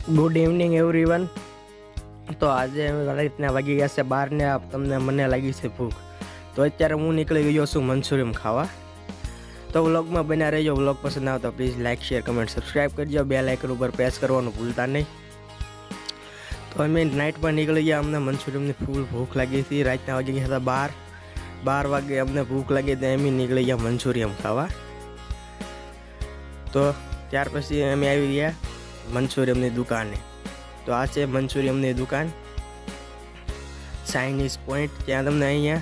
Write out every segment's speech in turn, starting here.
Good evening everyone. તો આજે રીતના વાગી ગયા છે 12 ને તમને મને લાગી છે ભૂખ, તો અત્યારે હું નીકળી ગયો છું મંચુરિયમ ખાવા। તો વ્લોગમાં બન્યા રહેજો। વ્લોગ પસંદ આવે તો please like share comment subscribe કરજો, બેલ આઇકન ઉપર પ્રેસ કરવાનું ભૂલતા નહીં। તો અમે નાઇટમાં નીકળી ગયા, અમને મંચુરિયમની ફૂલ ભૂખ લાગી હતી। રાતના વાગી ગયા હતા 12 વાગે અમને ભૂખ લાગી તો અમે નીકળી ગયા મંચુરિયમ ખાવા। તો ત્યાર પછી અમે આવી ગયા મંચુરિયમની દુકાને। તો આ છે મંચુરિયમની દુકાન ચાઇનીઝ પોઈન્ટ। ત્યાં તમને અહીંયા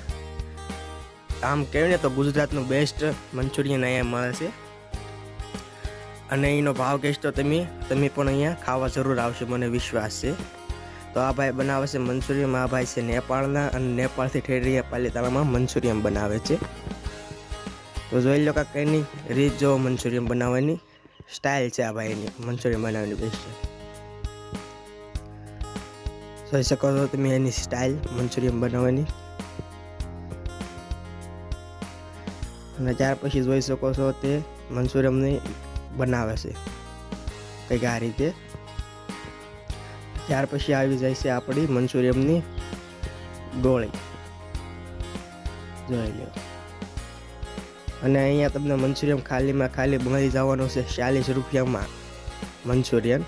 આમ કહેવાય ને તો ગુજરાતનું બેસ્ટ મંચુરિયન અહીંયા મળે છે, અને એનો ભાવ કહીશ તો તમે પણ અહીંયા ખાવા જરૂર આવશે, મને વિશ્વાસ છે। તો આ ભાઈ બનાવે છે મંચુરિયમ। આ ભાઈ છે નેપાળના, અને નેપાળથી ઠેરીયા પાલીતાણામાં મંચુરિયમ બનાવે છે। તો જોઈ લો કાંઈક એની રીત જો મંચુરિયમ બનાવવાની સ્ટાઇલ છે આ ભાઈની મંચુરિયમ બનાવવાની બેસ્ટ જોઈ શકો છો તમે એની સ્ટાઇલ મંચુરિયમ બનાવવાની। અને ત્યાર પછી જોઈ શકો છો તે મંચુરિયમની બનાવે છે કંઈક આ રીતે। ત્યાર પછી આવી જાય છે આપણી મંચુરિયમની ગોળી, જોઈ લો। અને અહીંયા તમને મંચુરિયમ ખાલીમાં ખાલી મળી જવાનું છે 40 રૂપિયામાં મંચુરિયન।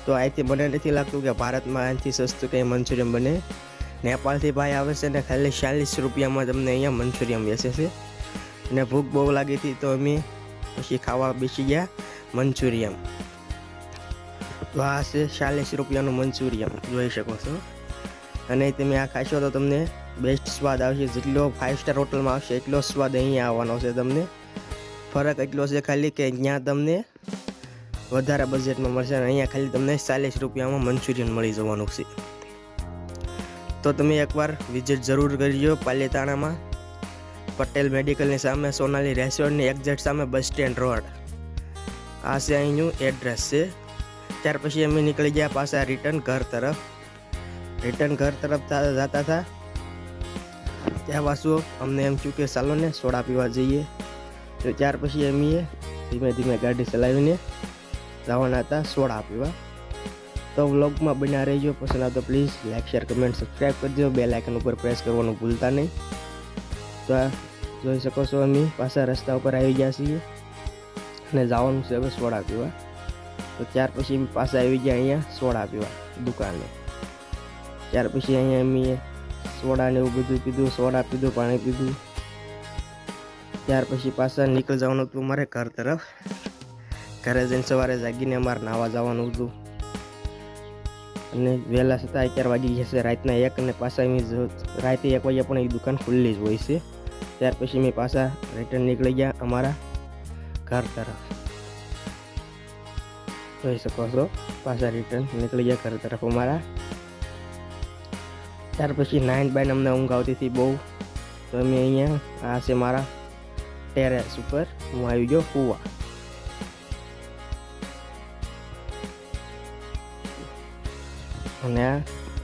તો અહીંથી મને નથી લાગતું કે ભારતમાં આનાથી સસ્તું કંઈ મંચુરિયમ બને। નેપાળથી ભાઈ આવે છે ને ખાલી 40 રૂપિયામાં તમને અહીંયા મંચુરિયમ વેચે છે। અને ભૂખ બહુ લાગી હતી તો અમે પછી ખાવા બેસી ગયા મંચુરિયમ। તો આ છે 40 રૂપિયાનું મંચુરિયમ જોઈ શકો છો। અને તમે આ ખાશો તો તમને બેસ્ટ સ્વાદ આવશે, જેટલો 5 સ્ટાર હોટલમાં આવશે એટલો સ્વાદ અહીંયા આવવાનો છે તમને। ફરક એટલો છે ખાલી કે ત્યાં તમને વધારે બજેટમાં મળશે, અને અહીંયા ખાલી તમને 40 રૂપિયામાં મંચુરિયન મળી જવાનું છે। તો તમે એકવાર વિઝિટ જરૂર કરજો પાલીતાણામાં, પટેલ મેડિકલની સામે, સોનાલી રેસ્ટોરન્ટની એક્ઝેક્ટ સામે, બસ સ્ટેન્ડ રોડ। આ છે અહીંનું એડ્રેસ છે। ત્યાર પછી અમે નીકળી ગયા પાછા રિટર્ન ઘર તરફ જતા હતા। ત્યાં પાછું અમને એમ થયું કે ચાલો ને સોડા પીવા જઈએ। તો ત્યાર પછી અમે ધીમે ધીમે ગાડી ચલાવીને જવાના હતા સોડા પીવા। તો વ્લોગમાં બન્યા રહેજો, પસંદ આવે તો please like share comment subscribe કરજો, બેલ આઇકન ઉપર પ્રેસ કરવાનું ભૂલતા નહીં। તો જોઈ શકો છો અમે પાછા રસ્તા ઉપર આવી ગયા છીએ અને જવાનું છે હવે સોડા પીવા। તો ત્યાર પછી પાછા આવી ગયા અહીંયા સોડા પીવા દુકાને। ત્યાર પછી અહીંયા અમે સોડા ને એવું બધું પીધું, સોડા પીધું, પાણી પીધું। ત્યાર પછી પાછા નીકળી જવાનું હતું મારે ઘર તરફ। ઘરે જઈને સવારે જાગીને અમારે નાવા જવાનું હતું, અને વહેલા છતાં 11 વાગી ગયા છે રાતના 1, અને પાછા અમે રાતે 1 વાગ્યા પણ એ દુકાન ખુલ્લી જ હોય છે। ત્યાર પછી અમે પાછા રિટર્ન નીકળી ગયા અમારા ઘર તરફ, જોઈ શકો છો પાછા રિટર્ન નીકળી ગયા ઘર તરફ અમારા। ત્યાર પછી 9 બાય અમને ઊંઘ આવતી હતી બહુ, તો અમે અહીંયા આ છે મારા ટેરેસ ઉપર હું આવી ગયો કૂવા। અને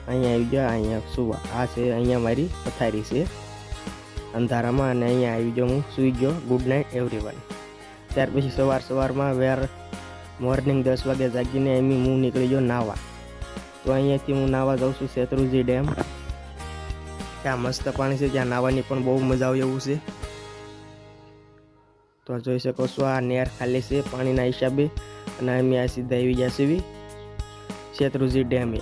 અહીંયા આવી ગયો અહીંયા સુવા। આ છે અહીંયા મારી પથારી છે અંધારામાં, અને અહીંયા આવી ગયો હું સૂઈ ગયો। Good night everyone. ત્યાર પછી સવારમાં મોર્નિંગ 10 વાગે જાગીને હું નીકળી ગયો નાવા। તો અહીંયાથી હું નાવા જાઉં છું શેત્રુંજી ડેમ। ત્યાં મસ્ત પાણી છે, ત્યાં નાવાની પણ બહુ મજા આવે એવું છે। તો જોઈ શકો છો આ નેર ખાલી છે પાણીના હિસાબે, અને અમે આ સીધા આવી ગયા છીએ શેત્રુંજી ડેમે।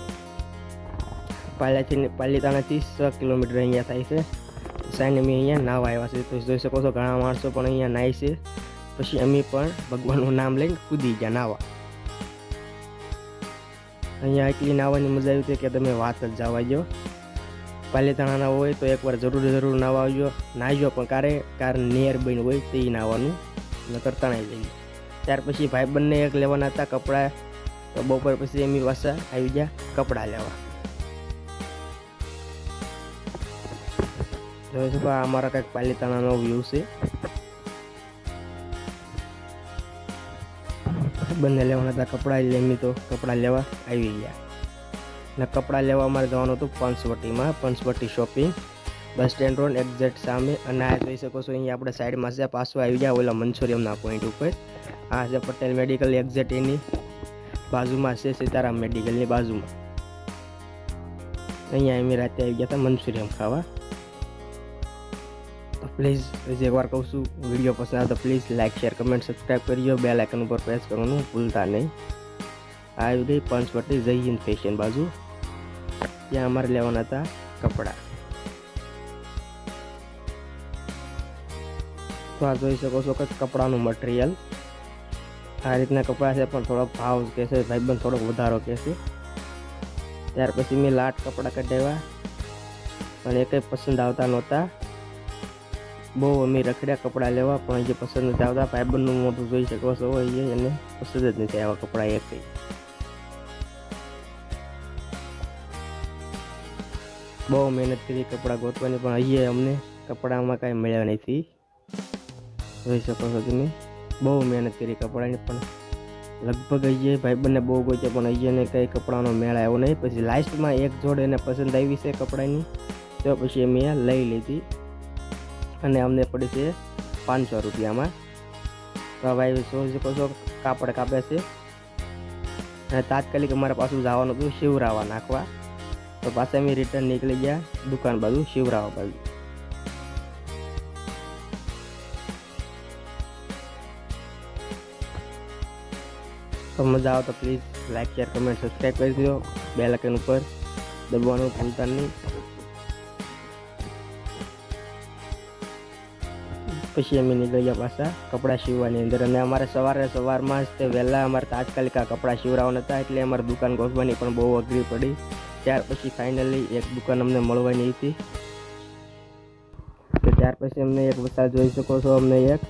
પાલીતાણાથી 6 કિલોમીટર અહીંયા થાય છે। સાઈને અમે અહીંયા નાવા આવ્યા છે। તો જોઈ શકો છો ઘણા માણસો પણ અહીંયા નાય છે। પછી અમે પણ ભગવાનનું નામ લઈને કૂદી ગયા નાવા। અહીંયા એટલી નાવાની મજા આવી હતી કે તમે વાત જ જવા દો। પાલીતાણાના હોય તો એકવાર જરૂર નાવા આવજો, નાહજો પણ કારણ નિયર બન હોય તે નાવાનું, નકર તણાઈ જઈએ। ત્યાર પછી ભાઈ બંને એક લેવાના હતા કપડાં, તો બપોર પછી એમની પાછા આવી ગયા કપડાં લેવા। જોઈ શકો અમારા કંઈક પાલીતાણાનો વ્યૂ છે। બંને લેવાના હતા કપડાં, એટલે એમની તો કપડાં લેવા આવી ગયા। ને કપડાં લેવા અમારે જવાનું હતું પંચવટીમાં, Panchavati shopping, bus stand road exact સામે। અને આ જોઈ શકો છો અહીંયા આપણે સાઈડમાં છે, પાછું આવી ગયા ઓલા મંચુરિયમના પોઈન્ટ ઉપર। આ છે પટેલ મેડિકલ એક્ઝેક્ટ એની બાજુમાં છે સીતારામ મેડિકલની બાજુમાં. અહીંયા અમે રાતે આવી ગયા હતા મંચુરિયન ખાવા. તો પ્લીઝ એકવાર કહું છું, વિડીયો પસંદ આવે તો please like share comment subscribe કરજો. બેલ આઇકન ઉપર પ્રેસ કરવાનું ભૂલતા નહીં. આવી ગઈ પંચવટી જય હિન્દ ફેશન બાજુ. ત્યાં અમારે લેવાના હતા કપડાં. તો આ જોઈ શકો છો કે કપડાનું મટીરિયલ આ રીતના કપડાં છે, પણ થોડો ભાવ કહેશે ભાઈબંધ, થોડોક વધારો કહેશે. ત્યાર પછી મેં લાટ કપડાં કઢાવ્યા, પણ એ કંઈ પસંદ આવતા નહોતા. બહુ અમે રખડ્યા કપડાં લેવા, પણ જે પસંદ નથી આવતા. ભાઈબંધનું મોટું જોઈ શકો છો એને પસંદ જ નથી આવ્યા કપડાં એ કંઈ. બહુ મહેનત કરી કપડાં ગોતવાની, પણ અહીંયા અમને કપડામાં કાંઈ મળ્યા નથી. જોઈ શકો છો તમે, બહુ મહેનત કરી કપડાની, પણ લગભગ અહીંયા ભાઈબંધને બહુ ગોત્યા, પણ અહીંયાને કંઈ કપડાનો મેળ આવ્યો નહીં. પછી લાસ્ટમાં એક જોડ એને પસંદ આવી છે કપડાની, તો પછી અમે લઈ લીધી અને અમને પડી છે 500 રૂપિયામાં. તો ભાઈ જોઈ શકો છો કાપડ કાપે છે. અને તાત્કાલિક અમારે પાછું જવાનું હતું શિવરાવા નાખવા. તો પાછા અમે રિટર્ન નીકળી ગયા દુકાન બાજુ, શિવરાવા બાજુ. તો મજા આવે તો please like share comment subscribe કરી દો. બેલ આઇકન ઉપર દબાવવાનું ભૂલતા નહીં. પછી અમે નીકળી ગયા પાછા કપડાં સીવવાની અંદર. અને અમારે સવારમાં જ તે વહેલા અમારે તાત્કાલિક આ કપડાં સીવડાવવાના હતા, એટલે અમારે દુકાન ગોતવાની પણ બહુ અઘરી પડી. ત્યાર પછી ફાઇનલી એક દુકાન અમને મળવાની હતી. તો ત્યાર પછી અમને એક વસ્તુ જોઈ શકો છો, અમને એક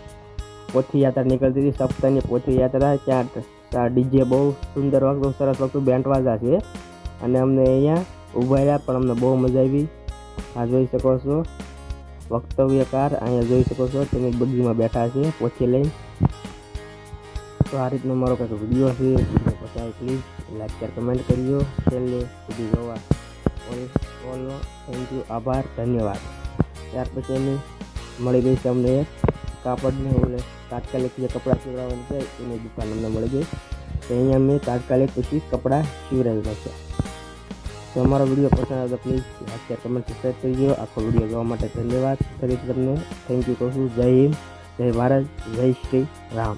પોથી યાત્રા નીકળતી હતી, સપ્તાહની પોથી યાત્રા. ત્યાં ડીજે બહુ સુંદર વાગતું, સરસ વાગતું, બેન્ડ વાજા છે. અને અમને અહીંયા ઊભા રહ્યા, પણ અમને બહુ મજા આવી. આ જોઈ શકો છો વક્તવ્યકાર, અહીંયા જોઈ શકો છો તમે બગીમાં બેઠા છે પોથી લઈને. તો આ રીતનો મારો કંઈક વિડીયો છે. વિડીયો પસંદ પ્લીઝ લાઈક શેર કમેન્ટ કરજો. છેલ્લે સુધી જોવા ઓલનો થેન્ક યુ, આભાર, ધન્યવાદ. ત્યાર પછી એની મળી ગઈ છે અમને એક કાપડની ઓલે તાત્કાલિક જે કપડાં સીવડાવવાનું છે એની દુકાન અમને મળી ગઈ. તો અહીંયા અમે તાત્કાલિક પછી કપડાં સીવડાવી નાખ્યા. તો અમારો વિડીયો પસંદ આવે તો please like share comment subscribe કરજો. આખો વિડીયો જોવા માટે ધન્યવાદ. ફરીથી તમને થેન્ક યુ કહું છું. જય હિન્દ, જય ભારત, જય શ્રી રામ.